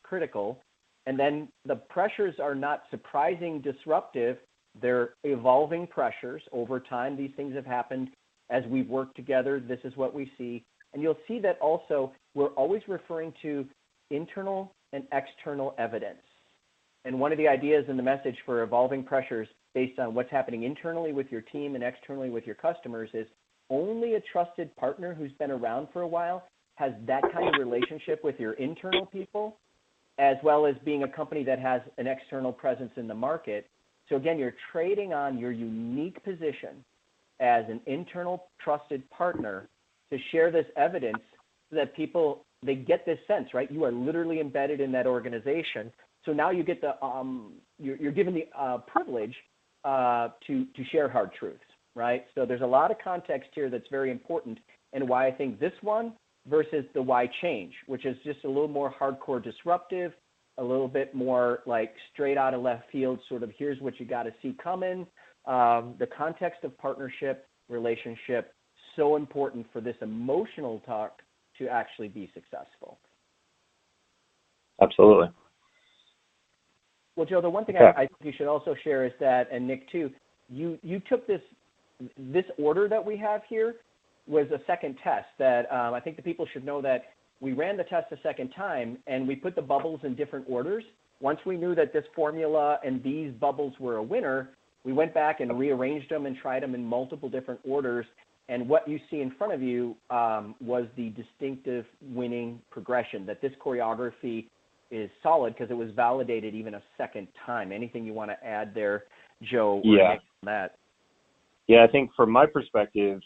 critical. And then the pressures are not surprising, disruptive. They're evolving pressures over time. These things have happened as we've worked together. This is what we see. And you'll see that also we're always referring to internal and external evidence. And one of the ideas in the message for evolving pressures based on what's happening internally with your team and externally with your customers is only a trusted partner who's been around for a while has that kind of relationship with your internal people, as well as being a company that has an external presence in the market. So again, you're trading on your unique position as an internal trusted partner to share this evidence so that people, they get this sense, right? You are literally embedded in that organization. So now you get the, you're given the privilege to share hard truths, right? So there's a lot of context here that's very important, and why I think this one versus the why change, which is just a little more hardcore disruptive, a little bit more like straight out of left field, sort of here's what you got to see coming. The context of partnership, relationship, so important for this emotional talk to actually be successful. Absolutely. Well, Joe, the one thing I think you should also share is that, and Nick too, you took this order that we have here was a second test that I think the people should know that we ran the test a second time and we put the bubbles in different orders. Once we knew that this formula and these bubbles were a winner, we went back and rearranged them and tried them in multiple different orders. And what you see in front of you was the distinctive winning progression, that this choreography is solid because it was validated even a second time. Anything you want to add there, Joe, or Nick, on that? Yeah, I think from my perspective,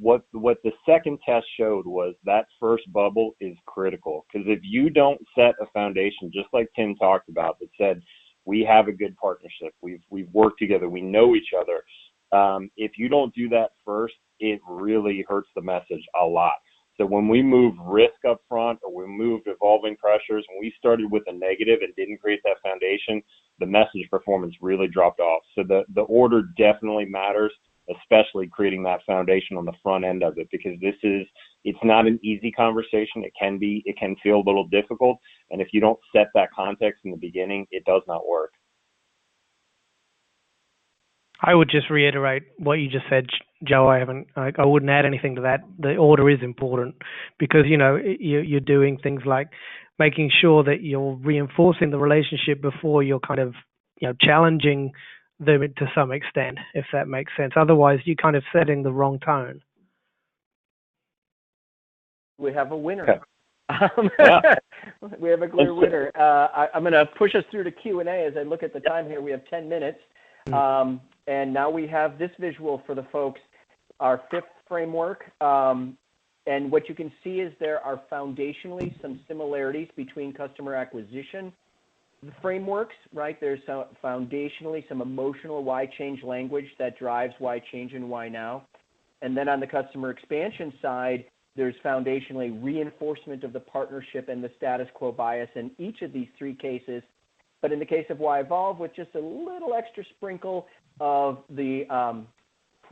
what the second test showed was that first bubble is critical, because if you don't set a foundation, just like Tim talked about, that said we have a good partnership, we've worked together, we know each other. If you don't do that first, it really hurts the message a lot. So when we moved risk up front, or we moved evolving pressures, when we started with a negative and didn't create that foundation, the message performance really dropped off. So the order definitely matters, especially creating that foundation on the front end of it, because it's not an easy conversation. It can feel a little difficult. And if you don't set that context in the beginning, it does not work. I would just reiterate what you just said, Joe. I wouldn't add anything to that. The order is important because, you're doing things like making sure that you're reinforcing the relationship before you're kind of, challenging them to some extent, if that makes sense. Otherwise, you're kind of setting the wrong tone. We have a winner. Okay. We have a clear winner. I'm going to push us through to Q&A as I look at the time here. We have 10 minutes. And now we have this visual for the folks, our fifth framework. And what you can see is there are foundationally some similarities between customer acquisition frameworks, right? There's foundationally some emotional why change language that drives why change and why now. And then on the customer expansion side, there's foundationally reinforcement of the partnership and the status quo bias in each of these three cases. But in the case of why evolve, with just a little extra sprinkle of the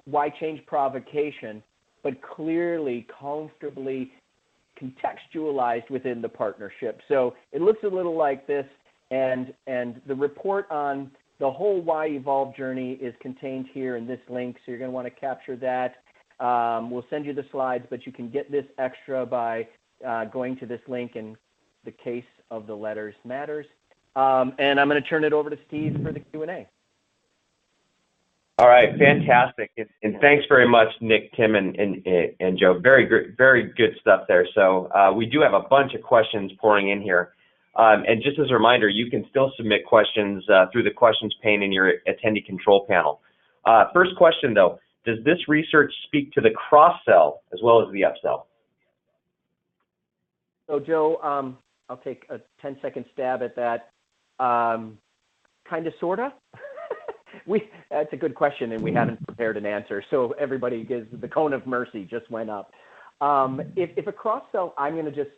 why change provocation, but clearly, comfortably contextualized within the partnership. So it looks a little like this, and the report on the whole why evolve journey is contained here in this link, so you're going to want to capture that. We'll send you the slides, but you can get this extra by going to this link, and the case of the letters matters. And I'm going to turn it over to Steve for the Q&A. All right, fantastic, and thanks very much, Nick, Tim, and Joe. Very good stuff there. So we do have a bunch of questions pouring in here, and just as a reminder, you can still submit questions through the questions pane in your attendee control panel. First question, though: does this research speak to the cross-sell as well as the upsell? So, Joe, I'll take a 10-second stab at that. Kind of, sort of. That's a good question, and we haven't prepared an answer. So everybody gives the cone of mercy just went up. If a cross-sell, I'm going to just,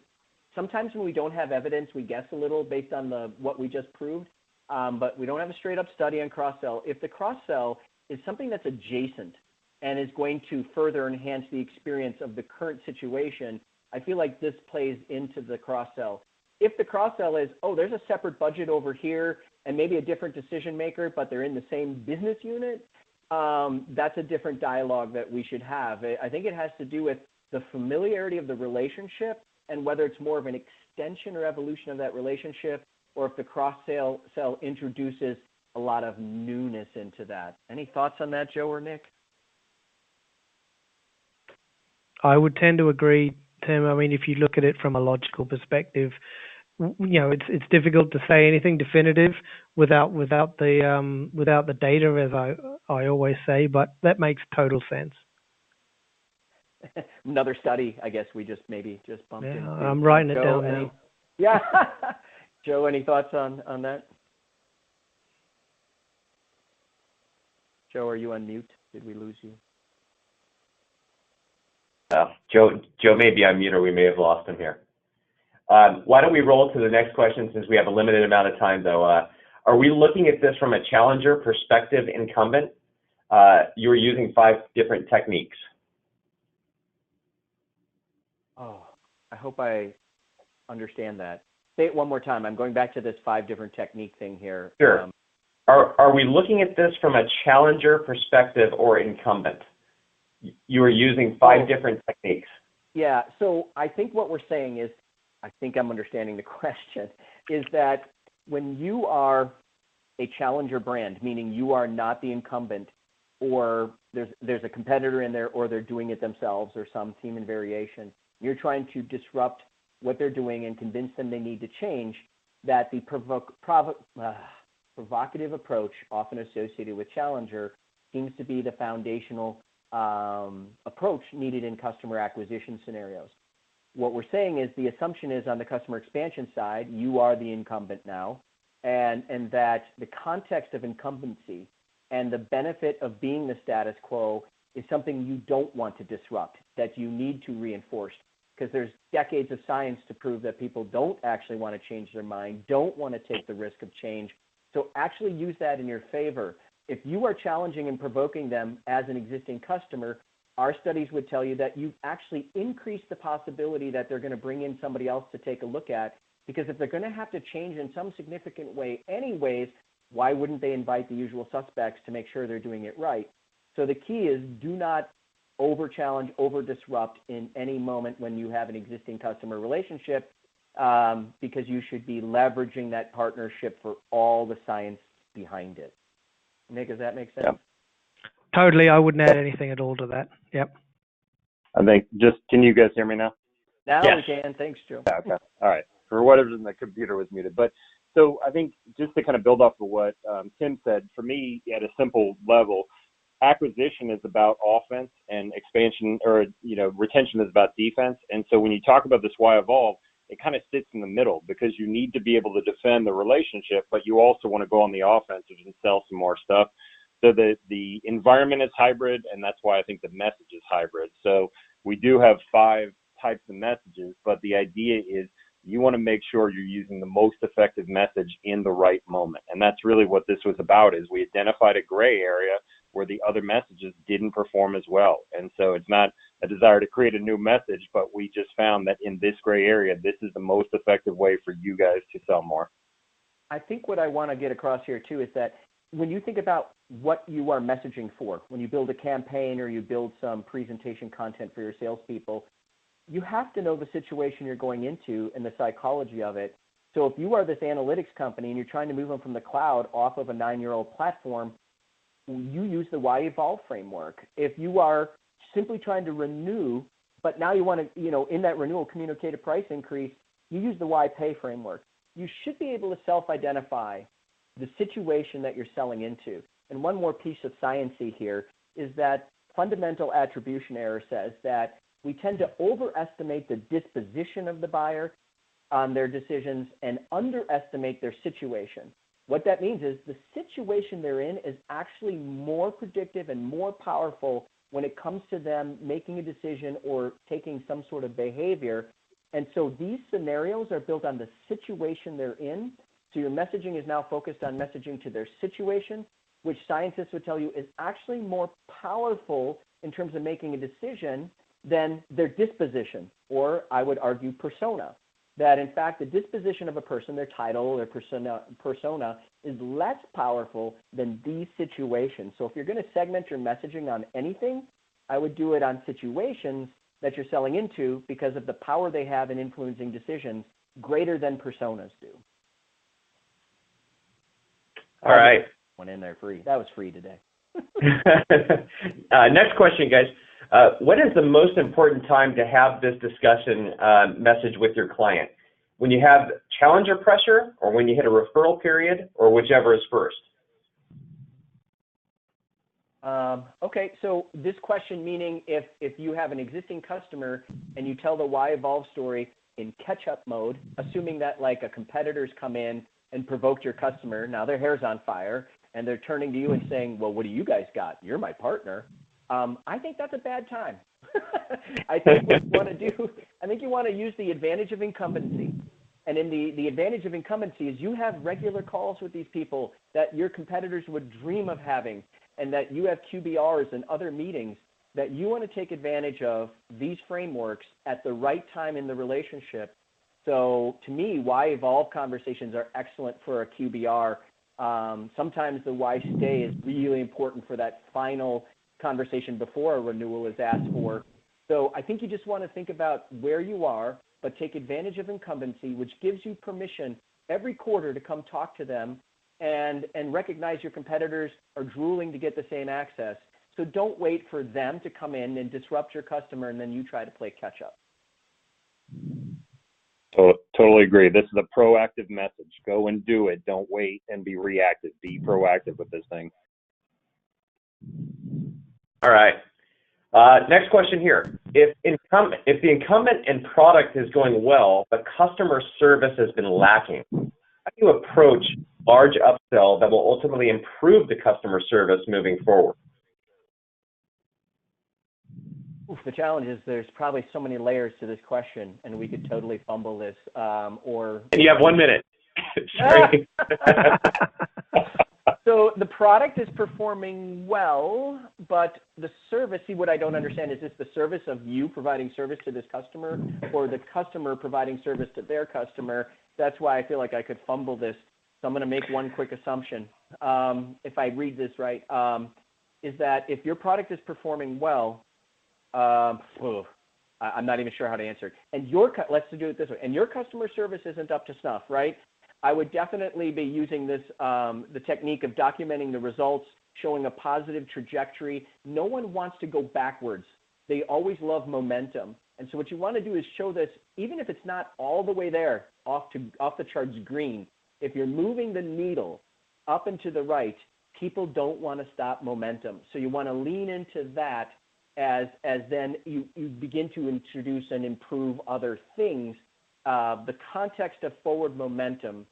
sometimes when we don't have evidence, we guess a little based on what we just proved, but we don't have a straight-up study on cross-sell. If the cross-sell is something that's adjacent and is going to further enhance the experience of the current situation, I feel like this plays into the cross-sell. If the cross-sell is, oh, there's a separate budget over here and maybe a different decision maker, but they're in the same business unit, that's a different dialogue that we should have. I think it has to do with the familiarity of the relationship and whether it's more of an extension or evolution of that relationship, or if the cross-sell introduces a lot of newness into that. Any thoughts on that, Joe or Nick? I would tend to agree, Tim. I mean, if you look at it from a logical perspective, it's difficult to say anything definitive without the data, as I always say, but that makes total sense. Another study, I guess we just bumped into. I'm writing it down now. Yeah. Joe, any thoughts on that? Joe, are you on mute? Did we lose you? Joe may be on mute, or we may have lost him here. Why don't we roll to the next question, since we have a limited amount of time, though. Are we looking at this from a challenger perspective, incumbent? You were using 5 different techniques. Oh, I hope I understand that. Say it one more time. I'm going back to this 5 different technique thing here. Sure. Are we looking at this from a challenger perspective or incumbent? You were using 5 different techniques. Yeah, so I think what we're saying is, I think I'm understanding the question, is that when you are a challenger brand, meaning you are not the incumbent, or there's a competitor in there, or they're doing it themselves, or some team in variation, you're trying to disrupt what they're doing and convince them they need to change, that the provocative approach, often associated with challenger, seems to be the foundational approach needed in customer acquisition scenarios. What we're saying is the assumption is on the customer expansion side, you are the incumbent now, and that the context of incumbency and the benefit of being the status quo is something you don't want to disrupt, that you need to reinforce, because there's decades of science to prove that people don't actually want to change their mind, don't want to take the risk of change. So actually use that in your favor. If you are challenging and provoking them as an existing customer, our studies would tell you that you actually increase the possibility that they're going to bring in somebody else to take a look at, because if they're going to have to change in some significant way anyways, why wouldn't they invite the usual suspects to make sure they're doing it right? So the key is, do not over-challenge, over-disrupt in any moment when you have an existing customer relationship, because you should be leveraging that partnership for all the science behind it. Nick, does that make sense? Yep. Totally. I wouldn't add anything at all to that. Yep. I think can you guys hear me now? Now yes. we can. Thanks, Joe. Okay. All right. For whatever reason, the computer was muted. But so I think just to kind of build off of what Tim said, for me, at a simple level, acquisition is about offense and expansion, or, retention is about defense. And so when you talk about this why evolve, it kind of sits in the middle, because you need to be able to defend the relationship, but you also want to go on the offensive and sell some more stuff. So the environment is hybrid, and that's why I think the message is hybrid. So we do have 5 types of messages, but the idea is you want to make sure you're using the most effective message in the right moment. And that's really what this was about, is we identified a gray area where the other messages didn't perform as well. And so it's not a desire to create a new message, but we just found that in this gray area, this is the most effective way for you guys to sell more. I think what I want to get across here too is that when you think about what you are messaging for, when you build a campaign or you build some presentation content for your salespeople, you have to know the situation you're going into and the psychology of it. So if you are this analytics company and you're trying to move them from the cloud off of a 9-year-old platform, you use the why evolve framework. If you are simply trying to renew, but now you want to, in that renewal, communicate a price increase, you use the why pay framework. You should be able to self-identify the situation that you're selling into. And one more piece of sciencey here is that fundamental attribution error says that we tend to overestimate the disposition of the buyer on their decisions and underestimate their situation. What that means is the situation they're in is actually more predictive and more powerful when it comes to them making a decision or taking some sort of behavior. And so these scenarios are built on the situation they're in. So your messaging is now focused on messaging to their situation, which scientists would tell you is actually more powerful in terms of making a decision than their disposition, or I would argue persona. That in fact, the disposition of a person, their title, their persona is less powerful than these situations. So if you're going to segment your messaging on anything, I would do it on situations that you're selling into because of the power they have in influencing decisions greater than personas do. All right. Went in there free. That was free today. Next question, guys. What is the most important time to have this discussion message with your client? When you have challenger pressure, or when you hit a referral period, or whichever is first? Okay, so this question meaning if you have an existing customer and you tell the why evolve story in catch-up mode, assuming that like a competitor's come in and provoked your customer, now their hair's on fire, and they're turning to you and saying, well, what do you guys got? You're my partner. I think that's a bad time. I think what you want to do, I think you want to use the advantage of incumbency. And in the advantage of incumbency is you have regular calls with these people that your competitors would dream of having, and that you have QBRs and other meetings that you want to take advantage of these frameworks at the right time in the relationship. So to me, why evolve conversations are excellent for a QBR. Sometimes the why stay is really important for that final conversation before a renewal is asked for. So I think you just want to think about where you are, but take advantage of incumbency, which gives you permission every quarter to come talk to them and recognize your competitors are drooling to get the same access. So don't wait for them to come in and disrupt your customer and then you try to play catch up. Totally agree. This is a proactive message. Go and do it. Don't wait and be reactive. Be proactive with this thing. All right. Next question here. If the incumbent and product is going well, but customer service has been lacking, how do you approach large upsell that will ultimately improve the customer service moving forward? The challenge is there's probably so many layers to this question, and we could totally fumble this. And you have 1 minute. So the product is performing well, but the service, see what I don't understand, is this the service of you providing service to this customer or the customer providing service to their customer? That's why I feel like I could fumble this. So I'm going to make one quick assumption. If I read this right, is that if your product is performing well, I'm not even sure how to answer it. And let's do it this way. And your customer service isn't up to snuff, right? I would definitely be using this, the technique of documenting the results, showing a positive trajectory. No one wants to go backwards. They always love momentum. And so what you want to do is show this, even if it's not all the way there, off the charts green. If you're moving the needle up and to the right, people don't want to stop momentum. So you want to lean into that as then you begin to introduce and improve other things. The context of forward momentum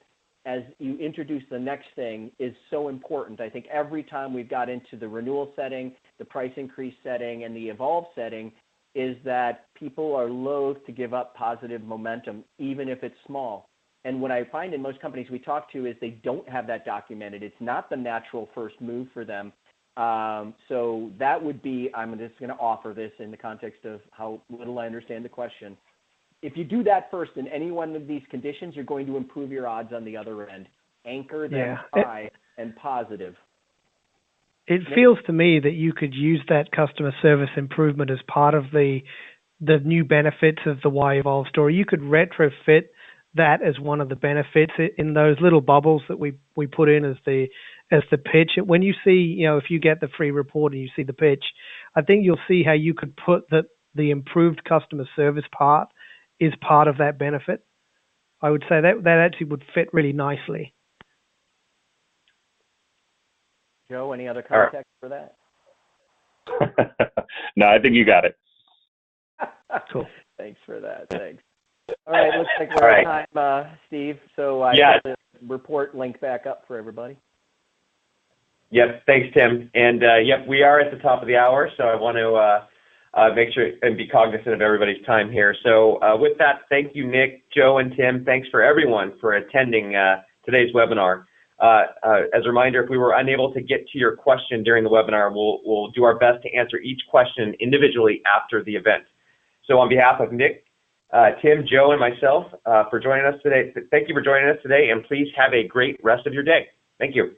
as you introduce the next thing is so important. I think every time we've got into the renewal setting, the price increase setting, and the evolve setting is that people are loath to give up positive momentum, even if it's small. And what I find in most companies we talk to is they don't have that documented. It's not the natural first move for them. So that would be, I'm just going to offer this in the context of how little I understand the question. If you do that first in any one of these conditions, you're going to improve your odds on the other end. Anchor them high and positive. It feels to me that you could use that customer service improvement as part of the new benefits of the Why Evolve story. You could retrofit that as one of the benefits in those little bubbles that we put in as the pitch. When you see, if you get the free report and you see the pitch, I think you'll see how you could put the improved customer service part is part of that benefit. I would say that actually would fit really nicely. Joe, any other context for that? No, I think you got it. Cool. Thanks for that. Thanks. All right, looks like we're out of time, Steve. So I got the report link back up for everybody. Yep, thanks, Tim. And we are at the top of the hour, so I want to make sure and be cognizant of everybody's time here. So with that, thank you, Nick, Joe, and Tim. Thanks for everyone for attending today's webinar. As a reminder, if we were unable to get to your question during the webinar, we'll do our best to answer each question individually after the event. So on behalf of Nick, Tim, Joe, and myself for joining us today, thank you for joining us today, and please have a great rest of your day. Thank you.